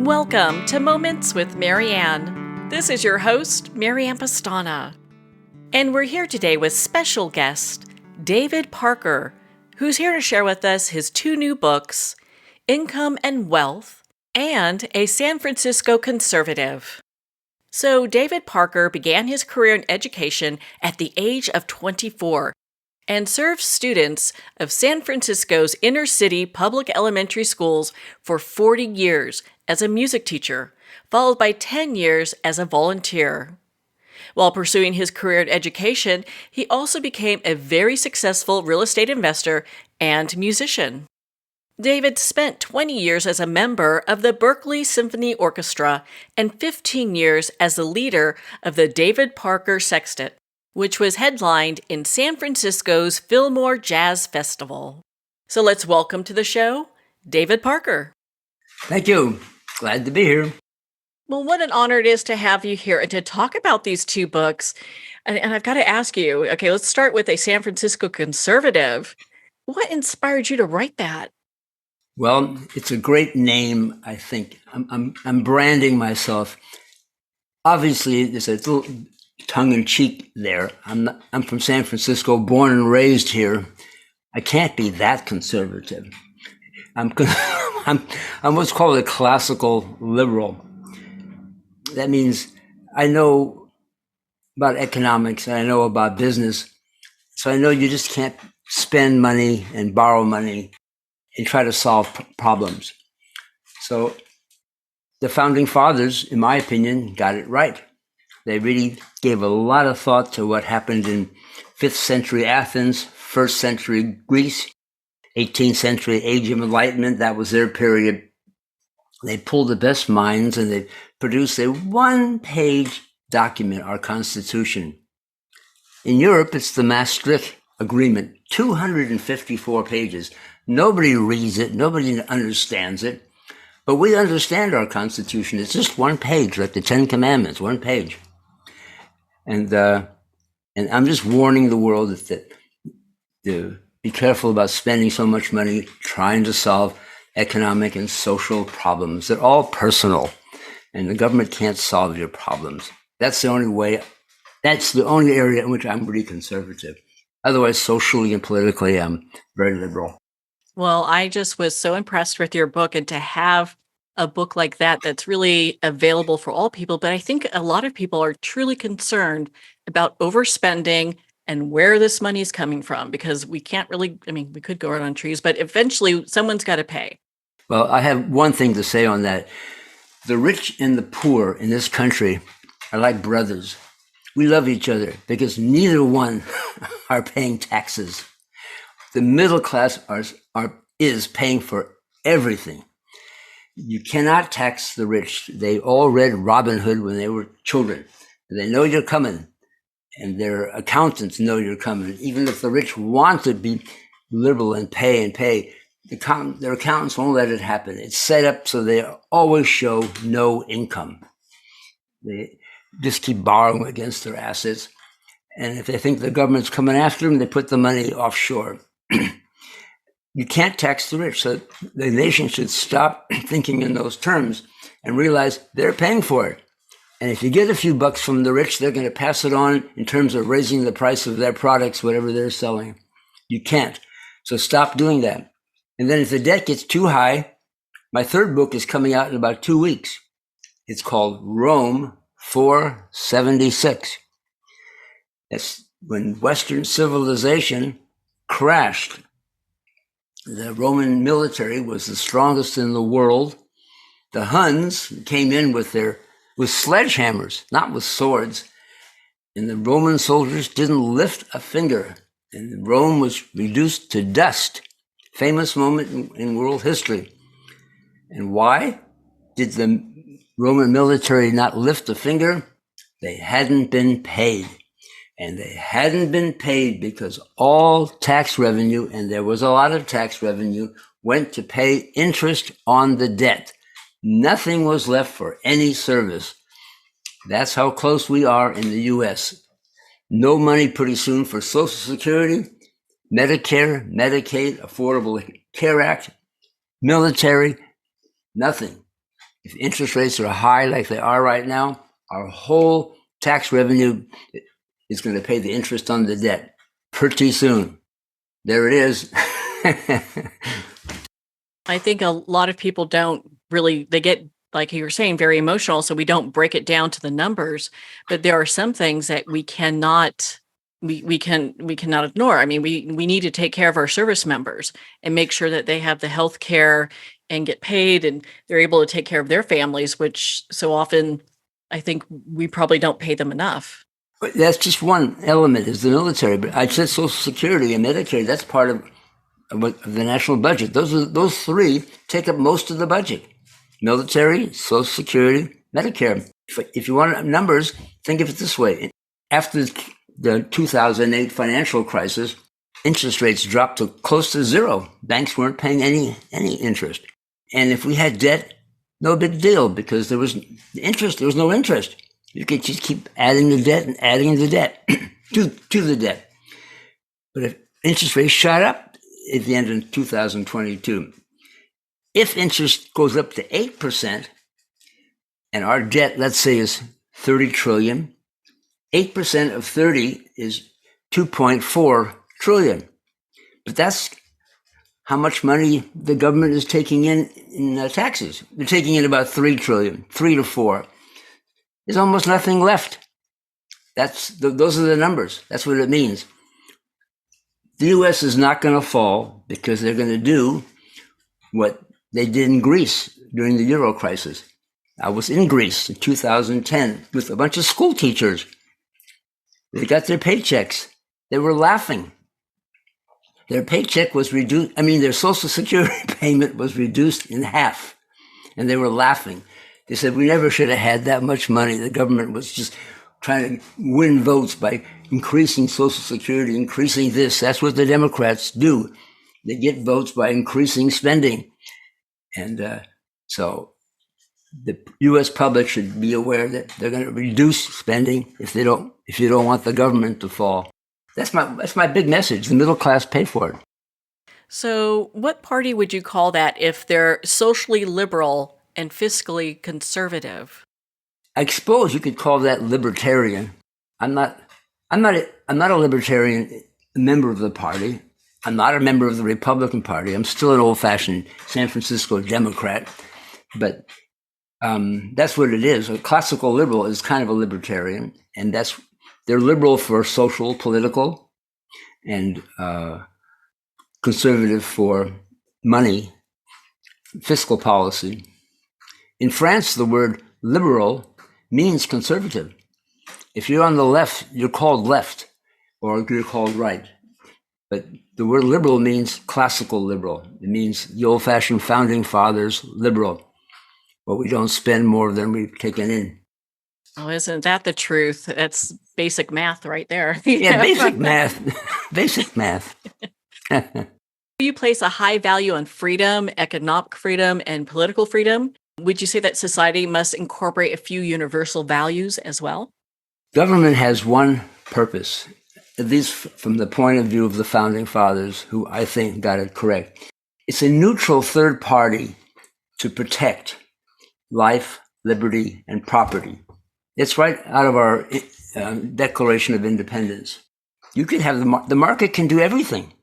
Welcome to Moments with Marianne. This is your host, Marianne Pastana. And we're here today with special guest, David Parker, who's here to share with us his two new books, Income and Wealth, and A San Francisco Conservative. So David Parker began his career in education at the age of 24 and served students of San Francisco's inner-city public elementary schools for 40 years as a music teacher, followed by 10 years as a volunteer. While pursuing his career in education, he also became a very successful real estate investor and musician. David spent 20 years as a member of the Berkeley Symphony Orchestra and 15 years as the leader of the David Parker Sextet, which was headlined in San Francisco's Fillmore Jazz Festival. So let's welcome to the show, David Parker. Thank you. Glad to be here. Well, what an honor it is to have you here and to talk about these two books. And I've got to ask you, okay, let's start with A San Francisco Conservative. What inspired you to write that? Well, it's a great name, I think. I'm branding myself. Obviously, there's a little tongue-in-cheek there. I'm from San Francisco, born and raised here. I can't be that conservative. I'm what's called a classical liberal. That means I know about economics and I know about business. So I know you just can't spend money and borrow money and try to solve problems. So the founding fathers, in my opinion, got it right. They really gave a lot of thought to what happened in 5th century Athens, 1st century Greece, 18th century Age of Enlightenment. That was their period. They pulled the best minds and they produced a one-page document, our Constitution. In Europe, it's the Maastricht Agreement, 254 pages. Nobody reads it. Nobody understands it. But we understand our Constitution. It's just one page, like the Ten Commandments, one page. And I'm just warning the world that to be careful about spending so much money trying to solve economic and social problems. They're all personal, and the government can't solve your problems. That's the only way. That's the only area in which I'm really conservative. Otherwise, socially and politically, I'm very liberal. Well, I just was so impressed with your book, and to have a book like that that's really available for all people. But I think a lot of people are truly concerned about overspending and where this money is coming from, because we can't really, we could go out on trees, but eventually someone's got to pay. Well, I have one thing to say on that. The rich and the poor in this country are like brothers. We love each other because neither one are paying taxes. The middle class is paying for everything. You cannot tax the rich. They all read Robin Hood when they were children. They know you're coming, and their accountants know you're coming. Even if the rich want to be liberal and pay, their accountants won't let it happen. It's set up so they always show no income. They just keep borrowing against their assets. And if they think the government's coming after them, they put the money offshore. You can't tax the rich. So the nation should stop thinking in those terms and realize they're paying for it. And if you get a few bucks from the rich, they're going to pass it on in terms of raising the price of their products, whatever they're selling. You can't. So stop doing that. And then if the debt gets too high, my third book is coming out in about 2 weeks. It's called Rome 476. That's when Western civilization crashed. The Roman military was the strongest in the world. The Huns came in with sledgehammers, not with swords. And the Roman soldiers didn't lift a finger. And Rome was reduced to dust. Famous moment in world history. And why did the Roman military not lift a finger? They hadn't been paid. And they hadn't been paid because all tax revenue, and there was a lot of tax revenue, went to pay interest on the debt. Nothing was left for any service. That's how close we are in the U.S. No money pretty soon for Social Security, Medicare, Medicaid, Affordable Care Act, military, nothing. If interest rates are high like they are right now, our whole tax revenue is going to pay the interest on the debt pretty soon. There it is. I think a lot of people don't really, they get, like you were saying, very emotional. So we don't break it down to the numbers, but there are some things that we cannot, we cannot ignore. I mean, we need to take care of our service members and make sure that they have the health care and get paid and they're able to take care of their families, which so often I think we probably don't pay them enough. But that's just one element, is the military. But I said Social Security and Medicare, that's part of the national budget. Those three take up most of the budget. Military, Social Security, Medicare. If you want numbers, think of it this way. After the 2008 financial crisis, interest rates dropped to close to zero. Banks weren't paying any interest. And if we had debt, no big deal, because there was no interest. You could just keep adding the debt and adding the debt to the debt. But if interest rates shot up at the end of 2022, if interest goes up to 8%, and our debt, let's say, is 30 trillion, 8% of 30 is 2.4 trillion. But that's how much money the government is taking in taxes. They're taking in about 3 trillion, 3 to 4. There's almost nothing left. Those are the numbers. That's what it means. The U.S. is not going to fall because they're going to do what they did in Greece during the Euro crisis. I was in Greece in 2010 with a bunch of school teachers. They got their paychecks. They were laughing. Their paycheck was reduced. Their Social Security payment was reduced in half. And they were laughing. They said, we never should have had that much money. The government was just trying to win votes by increasing Social Security, increasing this. That's what the Democrats do. They get votes by increasing spending. And so the U.S. public should be aware that they're going to reduce spending if you don't want the government to fall. That's my big message. The middle class pay for it. So what party would you call that if they're socially liberal and fiscally conservative? I suppose you could call that libertarian. I'm not a libertarian member of the party. I'm not a member of the Republican Party. I'm still an old-fashioned San Francisco Democrat. But that's what it is. A classical liberal is kind of a libertarian, and they're liberal for social, political, and conservative for money, fiscal policy. In France, the word liberal means conservative. If you're on the left, you're called left, or you're called right. But the word liberal means classical liberal. It means the old-fashioned founding fathers liberal. But we don't spend more than we've taken in. Oh, isn't that the truth? That's basic math right there. Yeah, basic math. Basic math. You place a high value on freedom, economic freedom, and political freedom. Would you say that society must incorporate a few universal values as well? Government has one purpose, at least from the point of view of the founding fathers, who I think got it correct. It's a neutral third party to protect life, liberty, and property. It's right out of our Declaration of Independence. You could have the market can do everything.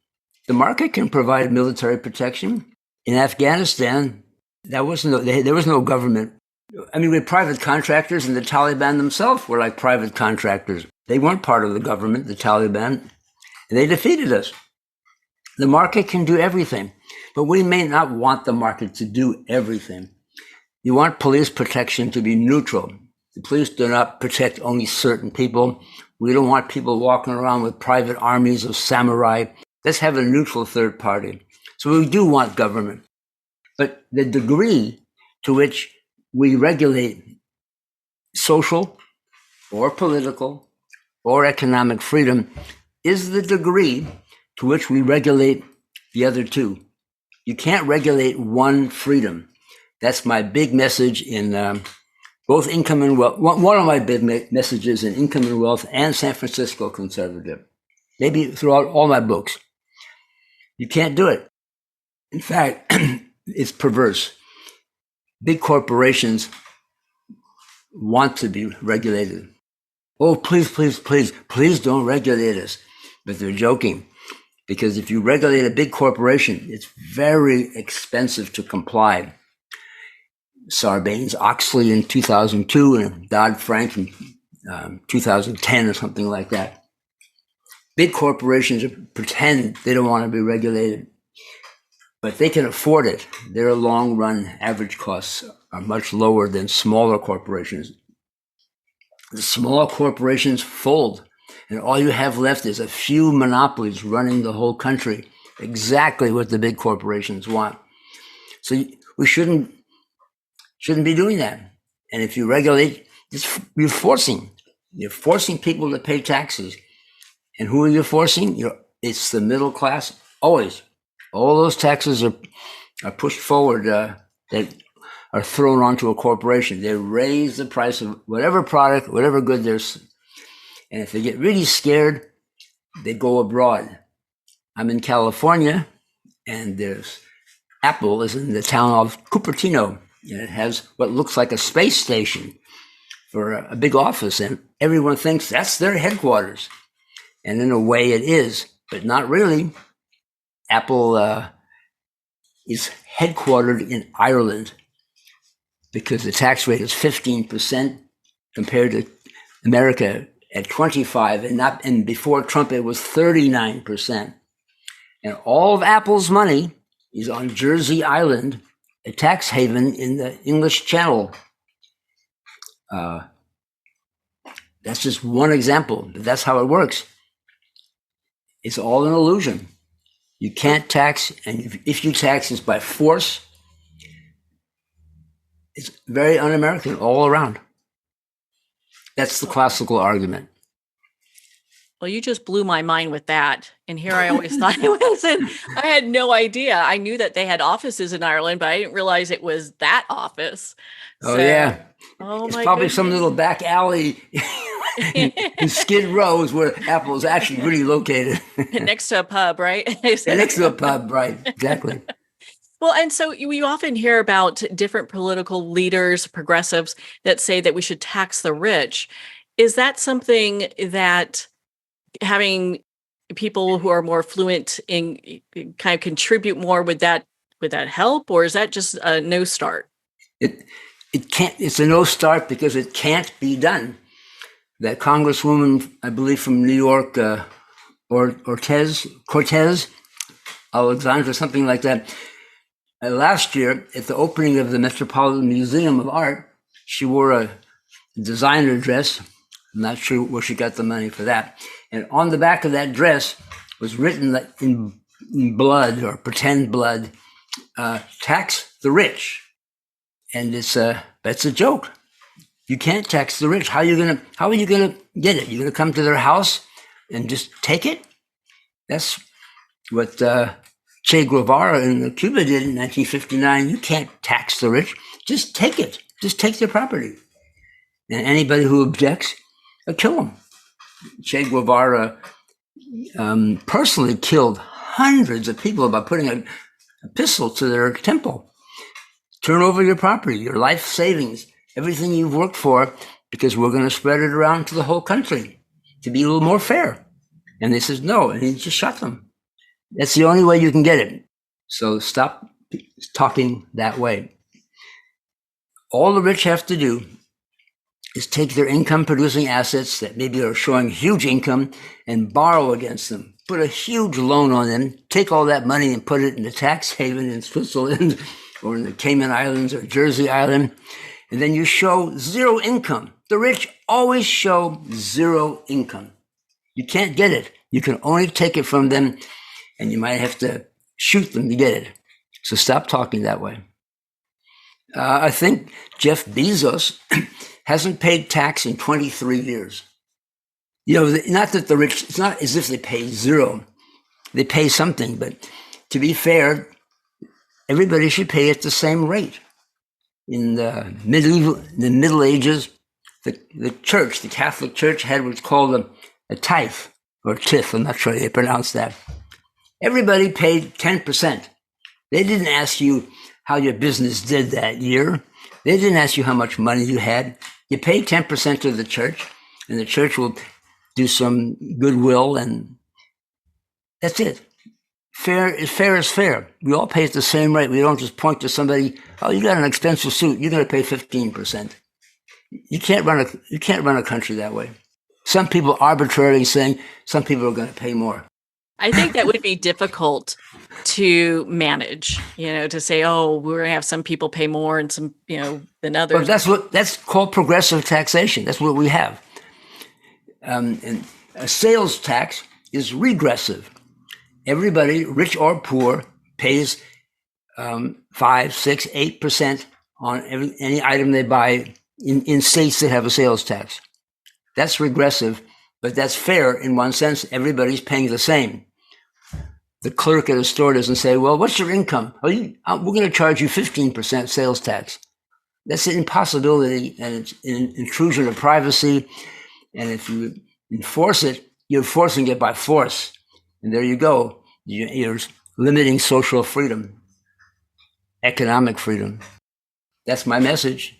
The market can provide military protection. In Afghanistan, there was no government. We had private contractors, and the Taliban themselves were like private contractors. They weren't part of the government, the Taliban, and they defeated us. The market can do everything, but we may not want the market to do everything. You want police protection to be neutral. The police do not protect only certain people. We don't want people walking around with private armies of samurai. Let's have a neutral third party. So we do want government. But the degree to which we regulate social or political or economic freedom is the degree to which we regulate the other two. You can't regulate one freedom. That's my big message in both Income and Wealth. One of my big messages in Income and Wealth and San Francisco Conservative. Maybe throughout all my books. You can't do it. In fact, it's perverse. big corporations want to be regulated. Oh, please, please, please, please don't regulate us. But they're joking, because if you regulate a big corporation, it's very expensive to comply. Sarbanes-Oxley in 2002 and Dodd-Frank in 2010 or something like that. Big corporations pretend they don't want to be regulated, but they can afford it. Their long-run average costs are much lower than smaller corporations. The smaller corporations fold, and all you have left is a few monopolies running the whole country, exactly what the big corporations want. So we shouldn't be doing that. And if you regulate, you're forcing people to pay taxes. And who are you forcing? It's the middle class, always. All those taxes are pushed forward, that are thrown onto a corporation. They raise the price of whatever product, whatever good there's. And if they get really scared, they go abroad. I'm in California, and Apple is in the town of Cupertino. And it has what looks like a space station for a big office, and everyone thinks that's their headquarters. And in a way it is, but not really. Apple is headquartered in Ireland because the tax rate is 15% compared to America at 25%, and before Trump it was 39%. And all of Apple's money is on Jersey Island, a tax haven in the English Channel. That's just one example, but that's how it works. It's all an illusion. You can't tax, and if you tax, it's by force. It's very un-American all around. That's the classical argument. Well, you just blew my mind with that. And here I always thought it was, and I had no idea. I knew that they had offices in Ireland, but I didn't realize it was that office. Oh, yeah. Oh, it's my probably goodness. some little back alley in Skid Row is where Apple is actually really located. Next to a pub, right? Yeah, next to a pub, right. Exactly. Well, and so you often hear about different political leaders, progressives, that say that we should tax the rich. Is that something that having people who are more fluent in kind of contribute more, would that help, or is that just a no start? It can't. It's a no start because it can't be done. That Congresswoman, I believe from New York, Cortez, Alexandra, something like that. Last year, at the opening of the Metropolitan Museum of Art, she wore a designer dress. I'm not sure where she got the money for that. And on the back of that dress was written in blood or pretend blood, tax the rich. And that's a joke. You can't tax the rich. How are you gonna get it? You're gonna come to their house and just take it? That's what Che Guevara in Cuba did in 1959. You can't tax the rich. Just take it. Just take their property. And anybody who objects, kill them. Che Guevara personally killed hundreds of people by putting a pistol to their temple. Turn over your property, your life savings, everything you've worked for, because we're going to spread it around to the whole country to be a little more fair. And they said no, and he just shot them. That's the only way you can get it. So stop talking that way. All the rich have to do is take their income-producing assets that maybe are showing huge income and borrow against them. Put a huge loan on them, take all that money and put it in a tax haven in Switzerland or in the Cayman Islands or Jersey Island, and then you show zero income. The rich always show zero income. You can't get it. You can only take it from them, and you might have to shoot them to get it. So stop talking that way. I think Jeff Bezos hasn't paid tax in 23 years. Not that the rich, it's not as if they pay zero. They pay something, but to be fair, everybody should pay at the same rate. In the Middle Ages, the church, the Catholic Church, had what's called a tithe, or tithe, I'm not sure they pronounce that. Everybody paid 10%. They didn't ask you, how your business did that year. They didn't ask you how much money you had. You pay 10% to the church, and the church will do some goodwill, and that's it. Fair is fair. We all pay at the same rate. We don't just point to somebody, oh, you got an expensive suit, you're going to pay 15%. You can't run a country that way. Some people arbitrarily saying some people are going to pay more. I think that would be difficult to manage, to say, oh, we're going to have some people pay more and some, than others. But that's called progressive taxation. That's what we have. And a sales tax is regressive. Everybody, rich or poor, pays 5, 6, 8% on any item they buy in states that have a sales tax. That's regressive, but that's fair in one sense. Everybody's paying the same. The clerk at a store doesn't say, well, what's your income? We're going to charge you 15% sales tax. That's an impossibility, and it's an intrusion of privacy. And if you enforce it, you're forcing it by force. And there you go. You're limiting social freedom, economic freedom. That's my message.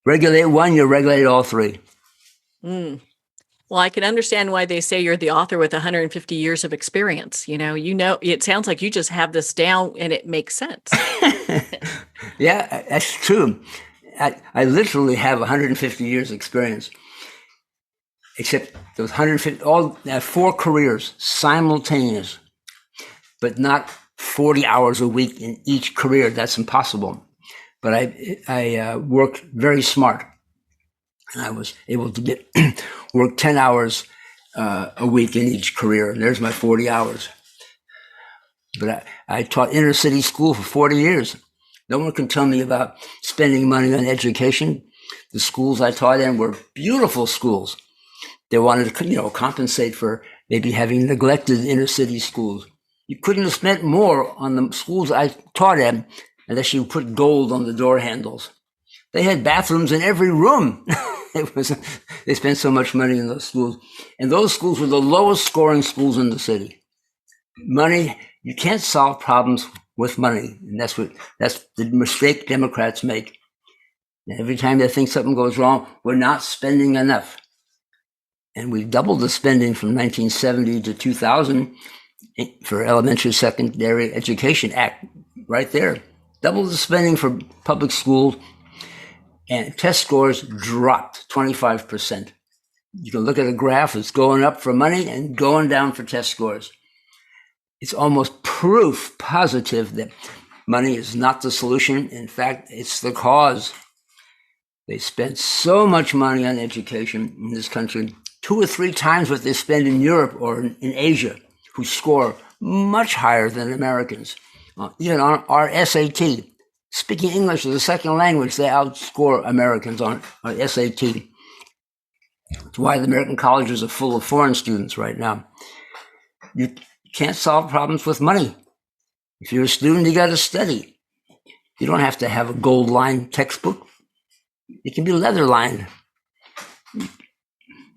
Regulate one, you regulate all three. Well, I can understand why they say you're the author with 150 years of experience. It sounds like you just have this down and it makes sense. Yeah, that's true. I literally have 150 years experience. Except those 150, all 4 careers, simultaneous, but not 40 hours a week in each career. That's impossible. But I worked very smart. And I was able to work 10 hours a week in each career. And there's my 40 hours. But I taught inner city school for 40 years. No one can tell me about spending money on education. The schools I taught in were beautiful schools. They wanted to, compensate for maybe having neglected inner city schools. You couldn't have spent more on the schools I taught in unless you put gold on the door handles. They had bathrooms in every room. They spent so much money in those schools. And those schools were the lowest scoring schools in the city. Money, you can't solve problems with money. And that's the mistake Democrats make. And every time they think something goes wrong, we're not spending enough. And we've doubled the spending from 1970 to 2000 for Elementary Secondary Education Act, right there. Double the spending for public schools, and test scores dropped 25%. You can look at a graph, it's going up for money and going down for test scores. It's almost proof positive that money is not the solution. In fact, it's the cause. They spent so much money on education in this country, 2 or 3 times what they spend in Europe or in Asia, who score much higher than Americans. Even on our SAT, speaking English as a second language, they outscore Americans on SAT. That's why the American colleges are full of foreign students right now. You can't solve problems with money. If you're a student, you got to study. You don't have to have a gold-lined textbook. It can be leather-lined.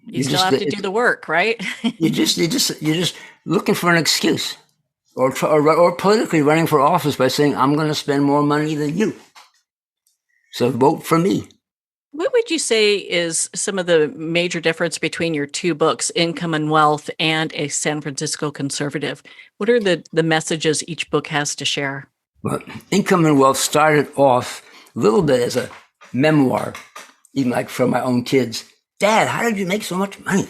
You still have to do the work, right? you're just looking for an excuse, or politically running for office by saying, I'm going to spend more money than you, so vote for me. What would you say is some of the major difference between your 2 books, Income and Wealth and A San Francisco Conservative? What are the messages each book has to share? Well, Income and Wealth started off a little bit as a memoir, even like from my own kids. Dad, how did you make so much money?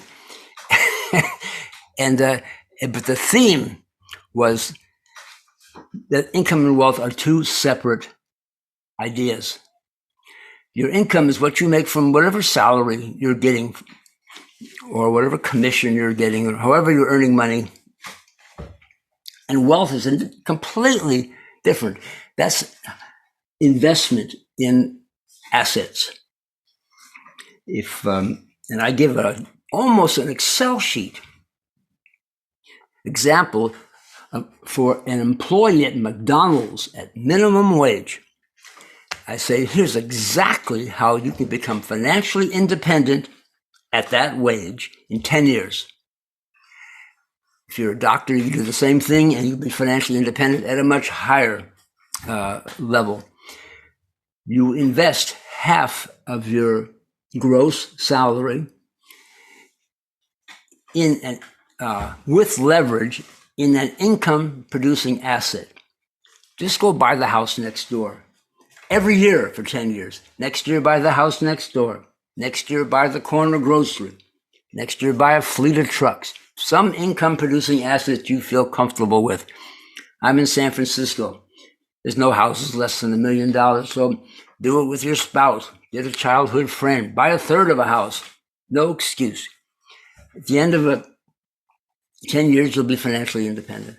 But the theme was that income and wealth are 2 separate ideas. Your income is what you make from whatever salary you're getting, or whatever commission you're getting, or however you're earning money. And wealth is completely different. That's investment in assets. And I give almost an Excel sheet example for an employee at McDonald's at minimum wage. I say, here's exactly how you can become financially independent at that wage in 10 years. If you're a doctor, you do the same thing and you'll be financially independent at a much higher level. You invest half of your gross salary in with leverage in an income-producing asset. Just go buy the house next door. Every year for 10 years. Next year, buy the house next door. Next year, buy the corner grocery. Next year, buy a fleet of trucks. Some income-producing asset you feel comfortable with. I'm in San Francisco. There's no houses less than $1 million, so do it with your spouse. Get a childhood friend. Buy a third of a house. No excuse. At the end of 10 years, you'll be financially independent.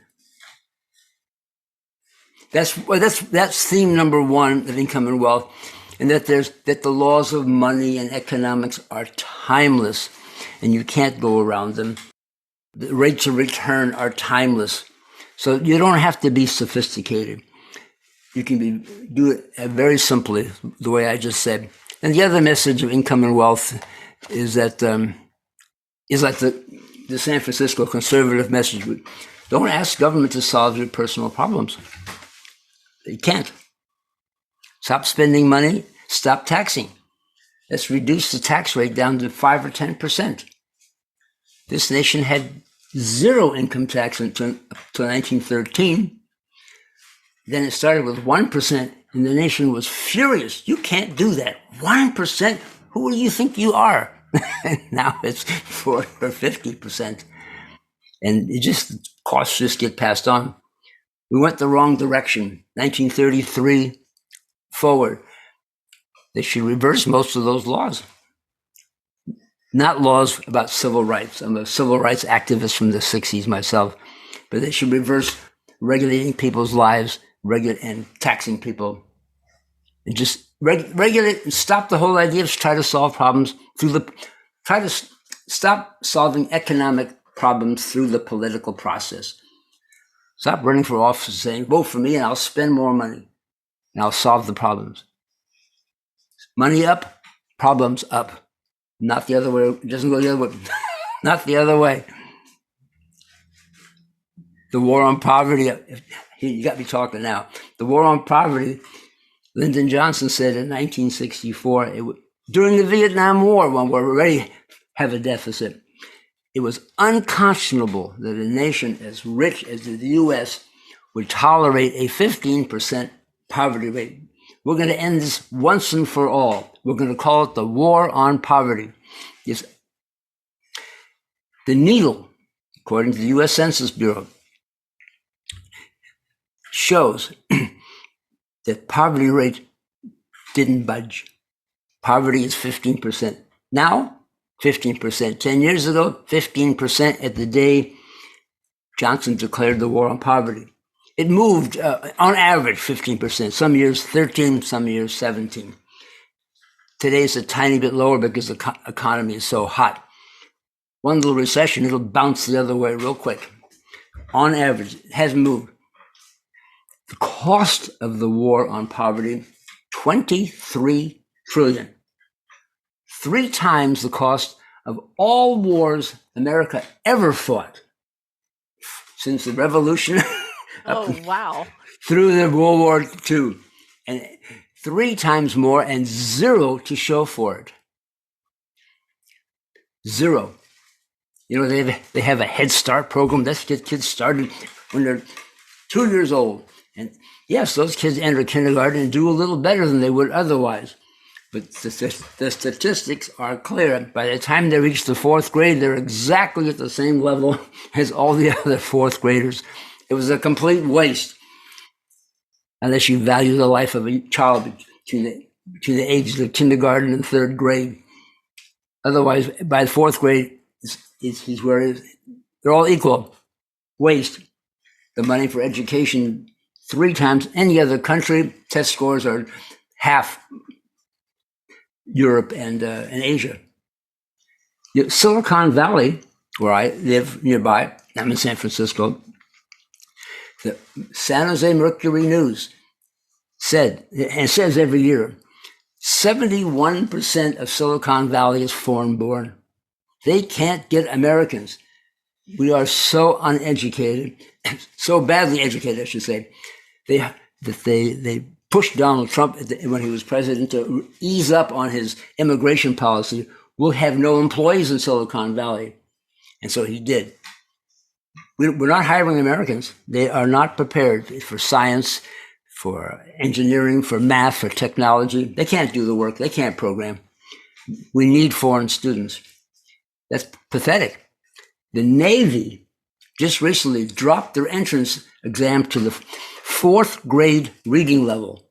That's theme number one of income and wealth, and that the laws of money and economics are timeless, and you can't go around them. The rates of return are timeless, so you don't have to be sophisticated. You can do it very simply, the way I just said. And the other message of income and wealth is that is like the San Francisco conservative message: don't ask government to solve your personal problems. You can't. Stop spending money, stop taxing. Let's reduce the tax rate down to 5 or 10%. This nation had zero income tax until 1913. Then it started with 1%, and the nation was furious. You can't do that. 1%? Who do you think you are? And now it's 40 or 50%. And costs just get passed on. We went the wrong direction. 1933 forward. They should reverse most of those laws. Not laws about civil rights. I'm a civil rights activist from the 60s myself. But they should reverse regulating people's lives and taxing people. And just regulate and stop the whole idea of try to solve problems try to stop solving economic problems through the political process. Stop running for office saying, vote for me and I'll spend more money and I'll solve the problems. Money up, problems up. Not the other way. It doesn't go the other way. Not the other way. The war on poverty, you got me talking now. The war on poverty, Lyndon Johnson said in 1964, during the Vietnam War, when we already have a deficit, it was unconscionable that a nation as rich as the U.S. would tolerate a 15% poverty rate. We're going to end this once and for all. We're going to call it the war on poverty. It's the needle, according to the U.S. Census Bureau, shows that poverty rate didn't budge. Poverty is 15%. Now, 15%. 10 years ago, 15% at the day Johnson declared the war on poverty. It moved, on average, 15%. Some years 13, some years 17. Today it's a tiny bit lower because the economy is so hot. One little recession, it'll bounce the other way real quick. On average, it hasn't moved. The cost of the war on poverty, $23 trillion. 3 times the cost of all wars America ever fought since the Revolution. Oh, wow. Through the World War II. And 3 times more and 0 to show for it. 0. You know, they have a Head Start program. That's get kids started when they're 2 years old. And yes, those kids enter kindergarten and do a little better than they would otherwise. But the statistics are clear. By the time they reach the 4th grade, they're exactly at the same level as all the other 4th graders. It was a complete waste, unless you value the life of a child to the ages of kindergarten and 3rd grade. Otherwise, by the 4th grade, he's where he is. They're all equal. Waste. The money for education 3 times any other country. Test scores are half Europe and Asia. Silicon Valley, where I live nearby, I'm in San Francisco, the San Jose Mercury News said, and it says every year, 71% of Silicon Valley is foreign-born. They can't get Americans. We are so uneducated, so badly educated, I should say. that they pushed Donald Trump when he was president to ease up on his immigration policy. We'll have no employees in Silicon Valley. And so he did. We're not hiring Americans. They are not prepared for science, for engineering, for math, for technology. They can't do the work. They can't program. We need foreign students. That's pathetic. The Navy just recently dropped their entrance exam to the 4th grade reading level.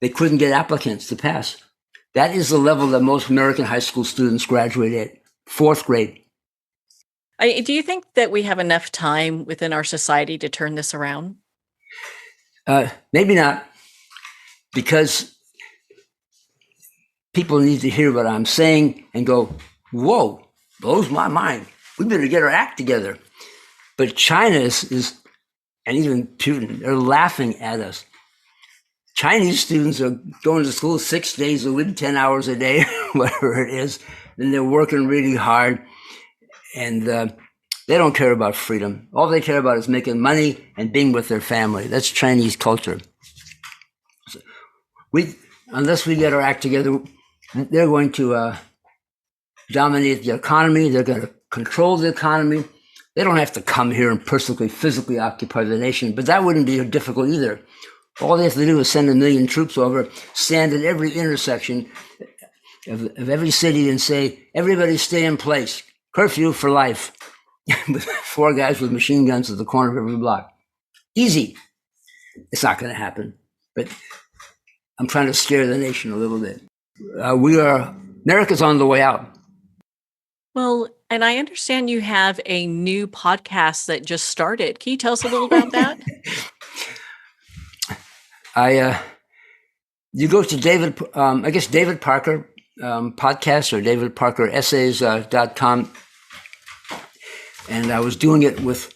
They couldn't get applicants to pass. That is the level that most American high school students graduate at, 4th grade. Do you think that we have enough time within our society to turn this around? Maybe not, because people need to hear what I'm saying and go, whoa, blows my mind. We better get our act together. But China is, and even Putin, they're laughing at us. Chinese students are going to school 6 days a week, 10 hours a day, whatever it is. Then they're working really hard. And they don't care about freedom. All they care about is making money and being with their family. That's Chinese culture. So unless we get our act together, they're going to dominate the economy. They're going to control the economy. They don't have to come here and physically occupy the nation, but that wouldn't be difficult either. All they have to do is send 1 million troops over, stand at every intersection of every city and say, everybody stay in place. Curfew for life. With 4 guys with machine guns at the corner of every block. Easy. It's not going to happen. But I'm trying to scare the nation a little bit. America's on the way out. Well, and I understand you have a new podcast that just started. Can you tell us a little about that? You go to David Parker podcast or davidparkeressays.com. And I was doing it with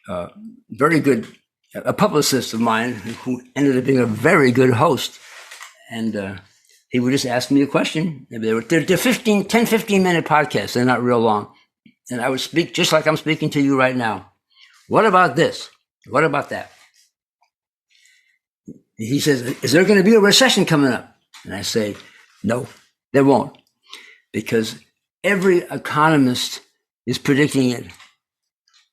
a publicist of mine who ended up being a very good host. And he would just ask me a question. They're 10, 15-minute podcasts. They're not real long. And I would speak just like I'm speaking to you right now. What about this? What about that? He says, is there going to be a recession coming up? And I say, no, there won't. Because every economist is predicting it.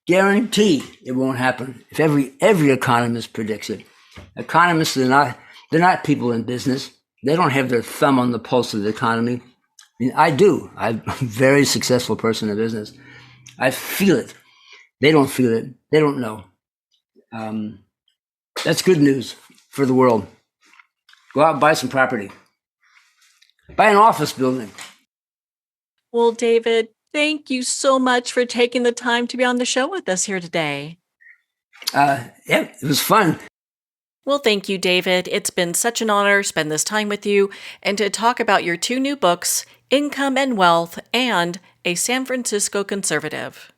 Guarantee it won't happen. If every economist predicts it. Economists they're not people in business. They don't have their thumb on the pulse of the economy. I mean, I do. I'm a very successful person in business. I feel it. They don't feel it. They don't know. That's good news for the world. Go out and buy some property. Buy an office building. Well, David, thank you so much for taking the time to be on the show with us here today. Yeah, it was fun. Well, thank you, David. It's been such an honor to spend this time with you and to talk about your 2 new books, Income and Wealth and A San Francisco Conservative.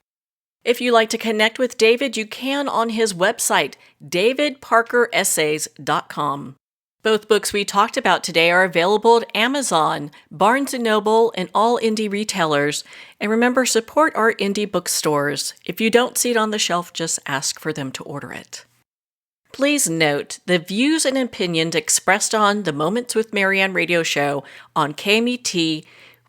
If you'd like to connect with David, you can on his website, davidparkeressays.com. Both books we talked about today are available at Amazon, Barnes & Noble, and all indie retailers. And remember, support our indie bookstores. If you don't see it on the shelf, just ask for them to order it. Please note, the views and opinions expressed on the Moments with Marianne radio show on KMET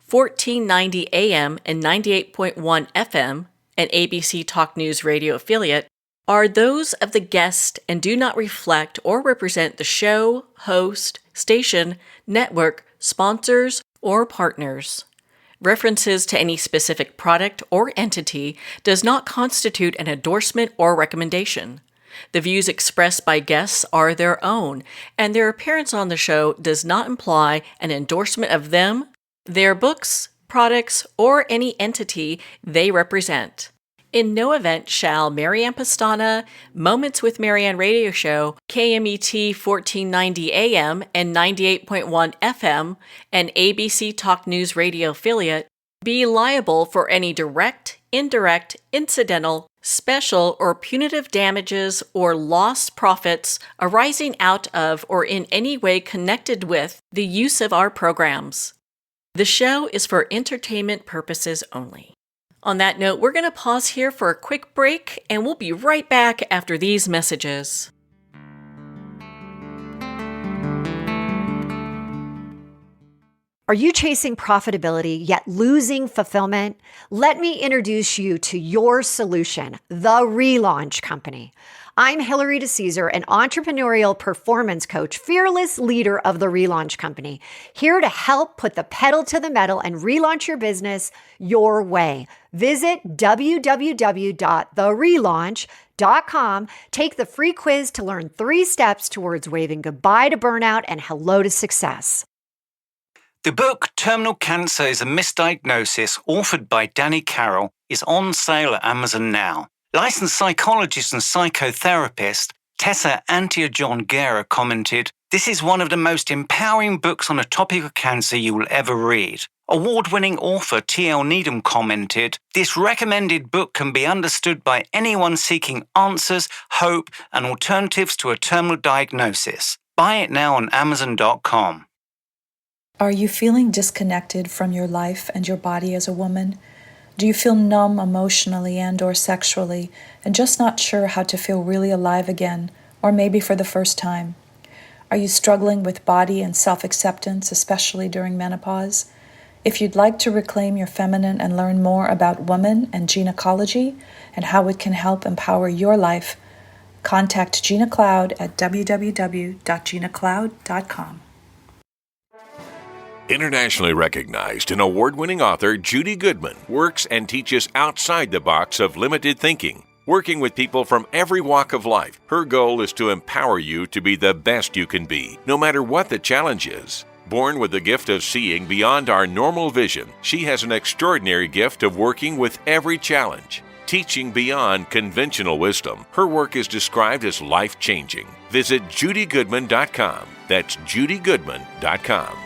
1490 AM and 98.1 FM, an ABC Talk News radio affiliate, are those of the guest and do not reflect or represent the show, host, station, network, sponsors, or partners. References to any specific product or entity does not constitute an endorsement or recommendation. The views expressed by guests are their own, and their appearance on the show does not imply an endorsement of them, their books, products, or any entity they represent. In no event shall Marianne Pastana, Moments with Marianne radio show, KMET 1490 AM and 98.1 FM, an ABC Talk News radio affiliate, be liable for any direct, indirect, incidental, special, or punitive damages or lost profits arising out of or in any way connected with the use of our programs. The show is for entertainment purposes only. On that note, we're going to pause here for a quick break, and we'll be right back after these messages. Are you chasing profitability yet losing fulfillment? Let me introduce you to your solution, the Relaunch Company. I'm Hillary DeCesar, an entrepreneurial performance coach, fearless leader of the Relaunch Company, here to help put the pedal to the metal and relaunch your business your way. Visit www.therelaunch.com. Take the free quiz to learn 3 steps towards waving goodbye to burnout and hello to success. The book Terminal Cancer is a Misdiagnosis, authored by Danny Carroll, is on sale at Amazon now. Licensed psychologist and psychotherapist Tessa Antia-John-Guerra commented, "This is one of the most empowering books on the topic of cancer you will ever read." Award-winning author T.L. Needham commented, "This recommended book can be understood by anyone seeking answers, hope, and alternatives to a terminal diagnosis. Buy it now on Amazon.com. Are you feeling disconnected from your life and your body as a woman? Do you feel numb emotionally and/or sexually and just not sure how to feel really alive again, or maybe for the first time? Are you struggling with body and self-acceptance, especially during menopause? If you'd like to reclaim your feminine and learn more about women and gynecology and how it can help empower your life, contact Gina Cloud at www.ginacloud.com. Internationally recognized and award-winning author Judy Goodman works and teaches outside the box of limited thinking. Working with people from every walk of life, her goal is to empower you to be the best you can be, no matter what the challenge is. Born with the gift of seeing beyond our normal vision, she has an extraordinary gift of working with every challenge. Teaching beyond conventional wisdom, her work is described as life-changing. Visit judygoodman.com. That's judygoodman.com.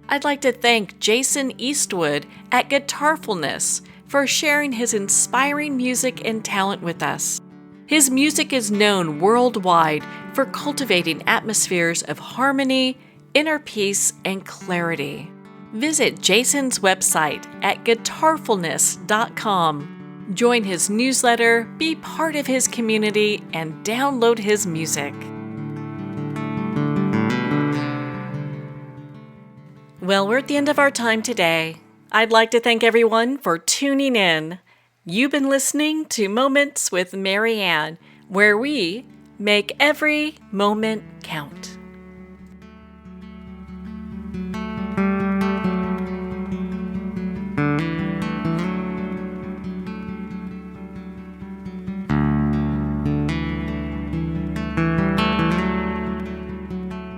I'd like to thank Jason Eastwood at Guitarfulness for sharing his inspiring music and talent with us. His music is known worldwide for cultivating atmospheres of harmony, inner peace, and clarity. Visit Jason's website at guitarfulness.com. Join his newsletter, be part of his community, and download his music. Well, we're at the end of our time today. I'd like to thank everyone for tuning in. You've been listening to Moments with Marianne, where we make every moment count.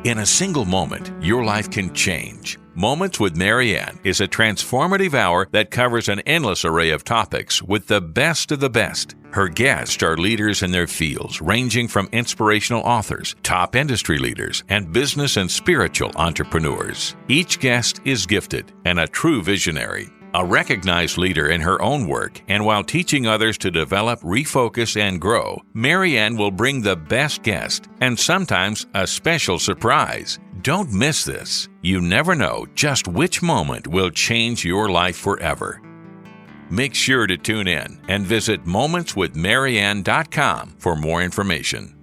In a single moment, your life can change. Moments with Marianne is a transformative hour that covers an endless array of topics with the best of the best. Her guests are leaders in their fields, ranging from inspirational authors, top industry leaders, and business and spiritual entrepreneurs. Each guest is gifted and a true visionary, a recognized leader in her own work, and while teaching others to develop, refocus, and grow, Marianne will bring the best guest and sometimes a special surprise. Don't miss this. You never know just which moment will change your life forever. Make sure to tune in and visit momentswithmarianne.com for more information.